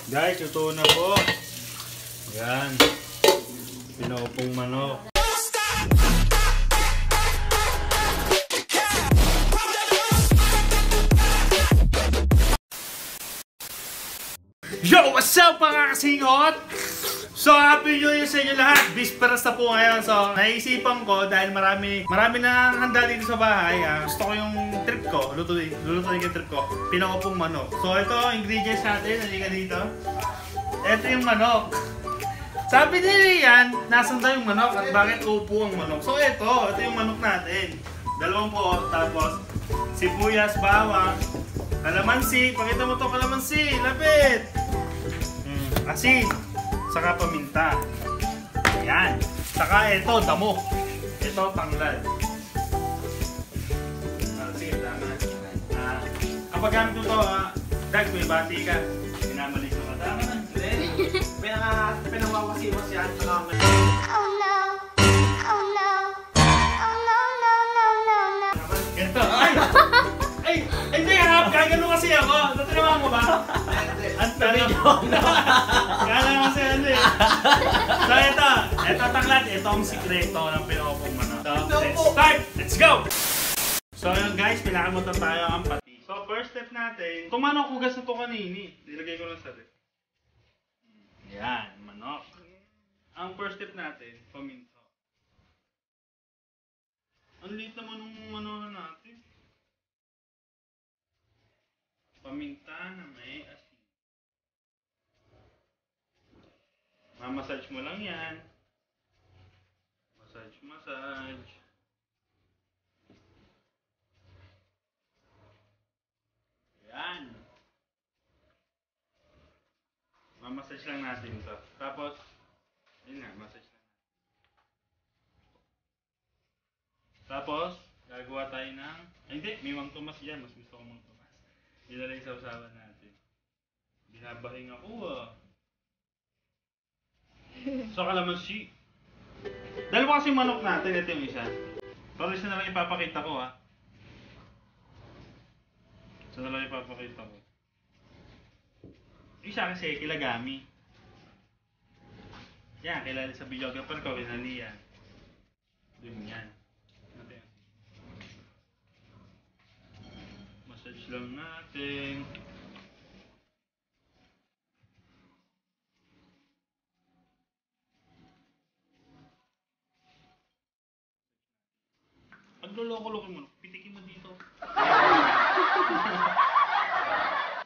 Guys, ito na po. Yan. Pinaupong manok. Yo! What's up mga kasingot? So, happy new year sa inyo lahat. Bisperas na po ngayon. So, naisipan ko dahil marami na handa dito sa bahay. Gusto ko yung trip ko. Lutuin yung trip ko. Pinakupong manok. So, ito, ingredients natin. Halika dito. Ito yung manok. Sabi ni Rian, nasan daw yung manok at bakit upo ang manok? So, ito yung manok natin. Dalawang po. Tapos, sibuyas, bawang, kalamansi. Pakita mo to kalamansi. Lapit. Asin. Saka paminta. Ayan. Saka ito, damo. Ito, tanglad. Sige, tama. Kapag gamit mo ito, Dag, may bati ka. Pinamalik mo. Tama na. Pinawawasiwas yan. Oh no. Oh no. Oh no, no, no, no, no. Ito. Ay, hindi harap. Gagano kasi ako. Natinawa mo ba? Ang tanong. Kala kasi ano eh. So ito tanglad. Ito ang sikreto ng pinakupong manok. So let's start. Let's go! So yun guys, pinakamutan tayo ang pati. So first step natin, itong manok hugas na ito kanini. Nilagay ko lang sa rep. Yan, manok. Ang first step natin, paminta. Ang liit naman ng ano natin. Paminta na may asin. Mamassage mo lang yan. Massage. Yan. Mamassage lang natin ito. Tapos, yun nga, massage lang natin. Tapos, gagawa tayo ng... hindi, may Mang Tomas dyan. Mas gusto ko Mang Tomas. Nilalay sa usapan natin. Binabahing ako So, kalamansi. Dalawa kasi manok natin. Ito yung isa. Pero isa na lang ipapakita ko Isa na lang ipapakita ko. Isa kasi kilagami. Yan, kilala sa videographer ko, kinali yan. Doon yan. Massage lang natin. Pagloloko-loko mo, pitikin mo dito.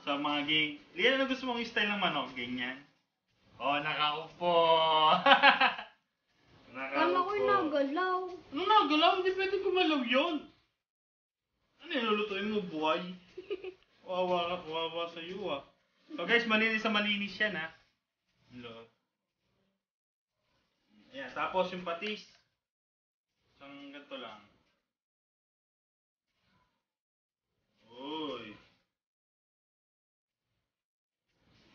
Sa mga gang. Liyan na gusto mong style ng manok, ganyan. Oh, nakaupo. Kala ko'y nagalaw. Ano nagalaw? Hindi pwede gumalaw yun. Ano yung lulutuin mo, buhay? Wawa sa'yo So guys, malinis yan Lord. Ayan, tapos yung patis. Isang ganito lang. Uy.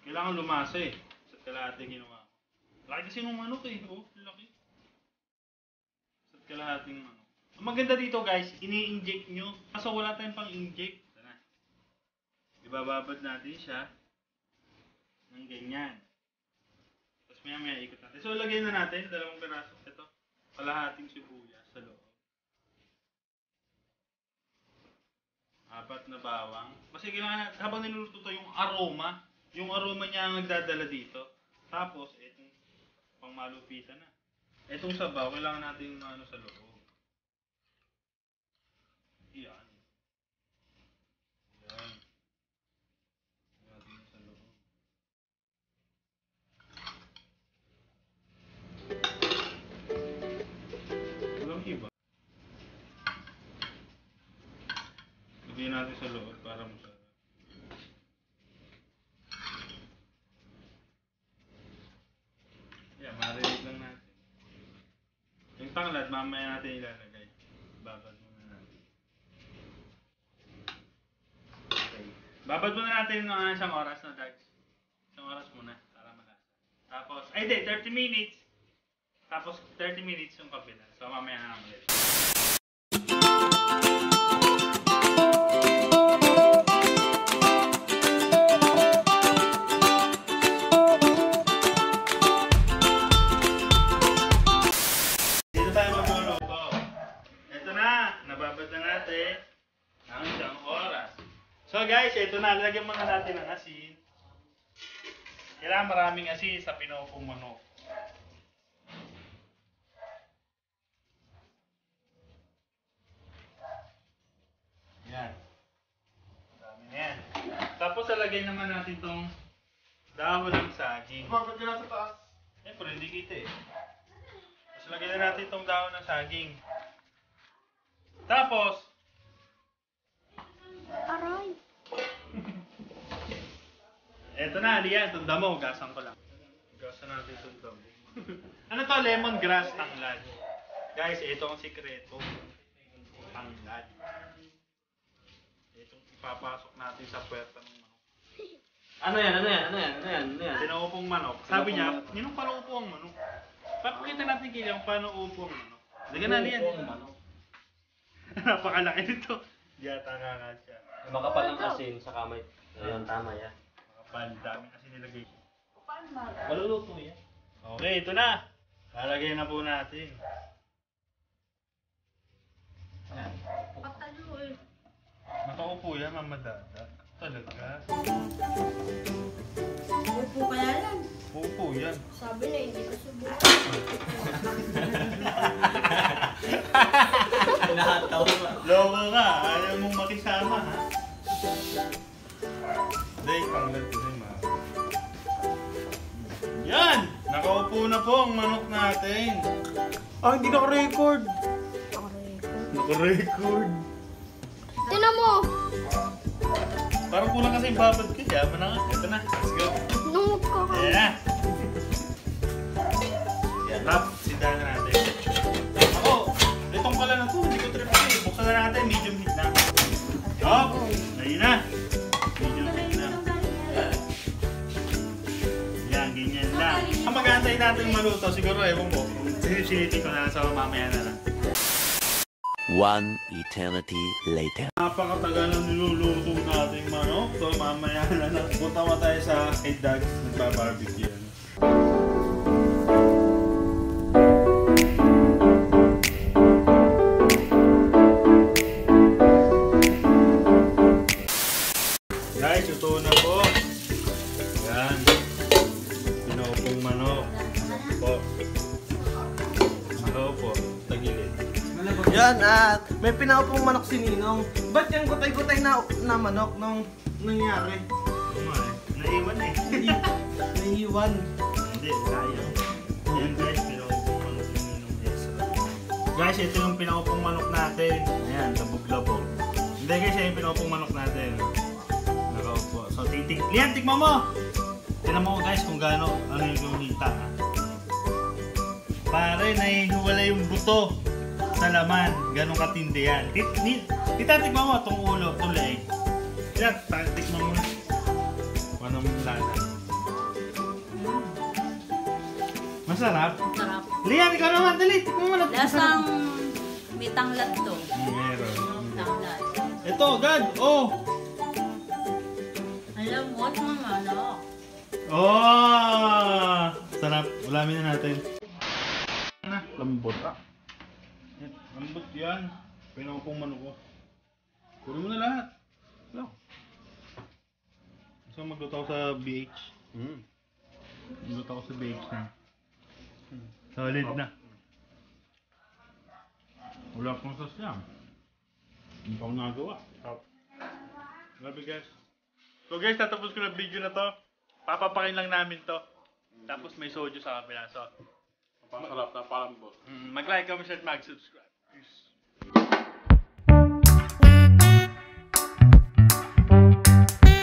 Kailangan lumasa Sa kalahati ginawa ko. Laki kasi nung manok laki. Sa kalahating manok. Ang maganda dito guys, ini-inject nyo. Kaso wala tayong pang-inject. Sana. Ibababad natin siya. Ng ganyan. Tapos maya ikot natin. So lagay na natin, 2 piraso. Ito. Kalahating sibuyas sa loob. 4 na bawang. Kasi kailangan habang niluluto to yung aroma. Yung aroma niya ang nagdadala dito. Tapos, itong pangmalupitan na. Itong sabaw, kailangan natin yung sa loob. Yan. Natin sa loob. Walang iba. Lagyan natin sa loob para masarap. Marinig lang natin. Yung tanglad, mamaya natin ilalagay. Babad muna natin. Okay. Babad muna natin ng 1 oras na dags. 1 oras muna para malasa. Tapos, 30 minutes. Tapos 30 minutes yung kabila. So mamaya na ulit. na, lagyan muna natin ng asin. Kailangan maraming asin sa pinupong manok. Yan. Dami na yan. Tapos lalagyan naman natin tong dahon ng saging. Bakit ka nasa taas? Siyempre, hindi kita eh. Tapos lagyan na natin tong dahon ng saging. Tapos, Aray. eto na, Lian, itong damo, gasan ko lang. Gasan natin itong damo. Ano to? Lemongrass tanglad. Guys, ito ang sikreto. Tanglad. Itong ipapasok natin sa puwerta ng manok. Ano yan? Pinaupong manok. Sabi niya, ninong paano upo ang manok? Papakita natin kailang paano upo ang manok. Sige na, Lian. Napakalaki nito. Yata nga siya. Makapal ang asin sa kamay. Ayun, tama yan. Makapal, dami kasi nilagay. Maluluto yan. Okay, ito na. Lalagay na po natin. Ayan. Patalo eh. Nakaupo yan, mamadada. Talaga. Upo kaya yan. Upo yan. Sabi na hindi ko subukan. Pinahataw mo. Loko ka, ayaw mong makisama ha. Day, tanglad ko din ma. Yan! Nakaupo na po ang manok natin. Ah, hindi naka-record. Aray ko. Naka-record. Tinan mo. Parang kulang kasi yung babad ko. Yaman na nga. Ito na. Let's go. Nung magkakaroon. Ayan na. Yan. Tap. Sindahan na natin. Ako, itong pala na to. Hindi ko trip eh. Buksan na natin. Medium heat na. Yup. Ayun na. Medium heat na. Yan, ganyan lang. Ang mag-aantay natin maluto. Siguro, ewan ko. Sinitin ko na lang sa mamaya na lang. One eternity later. Napakatagal ng niluluto nating manok. So mamaya na lang. Punta mo tayo sa kay Dags. Nagbabarbecue. Guys, ito na po. Yan. Pinupong manok. Po. Hello po. Tagilid. Yan at may pinaupong manok si Ninong. Ba't yung gutay-gutay na manok nung nangyari? Oo nga eh. Naiwan eh. Naiiwan. Hindi, sayang. Yan guys, pinakupong manok yung Ninong Ezra. Guys, ito yung pinakupong manok natin. Ayan, labog-labog. Hindi guys, yan yung pinakupong manok natin. Nakaupo. So, Lian, tikman mo! Tignan mo guys kung gaano, ano yung hita. Ha? Pare, nahihiwala yung buto sa laman. Ganong katindi yan. Tita, tikman mo itong ulo, itong leeg. Tita, tikman mo na. Paano mong lana? Masarap? Sarap. Lian, ikaw naman, dali. Tikman mo na. Lasang may tanglad to. Meron. Tanglad. Ito, God. Oh. Alam mo, mga manok. Oh. Sarap. Ulamin na natin. Lambot ah. Lambot yan. Pinakupong manok ko. Kunin mo na lahat. Wala. So magluto ako sa BH. Magluto ako sa BH na. Solid na. Wala akong sauce yan. Hindi pa ako nagawa. Grabe guys. So guys, tatapos ko na video na to. Papapakin lang namin to. Tapos may soju sa kabila. So, Masarap na palambot. mag-like, comment, share, mag-subscribe.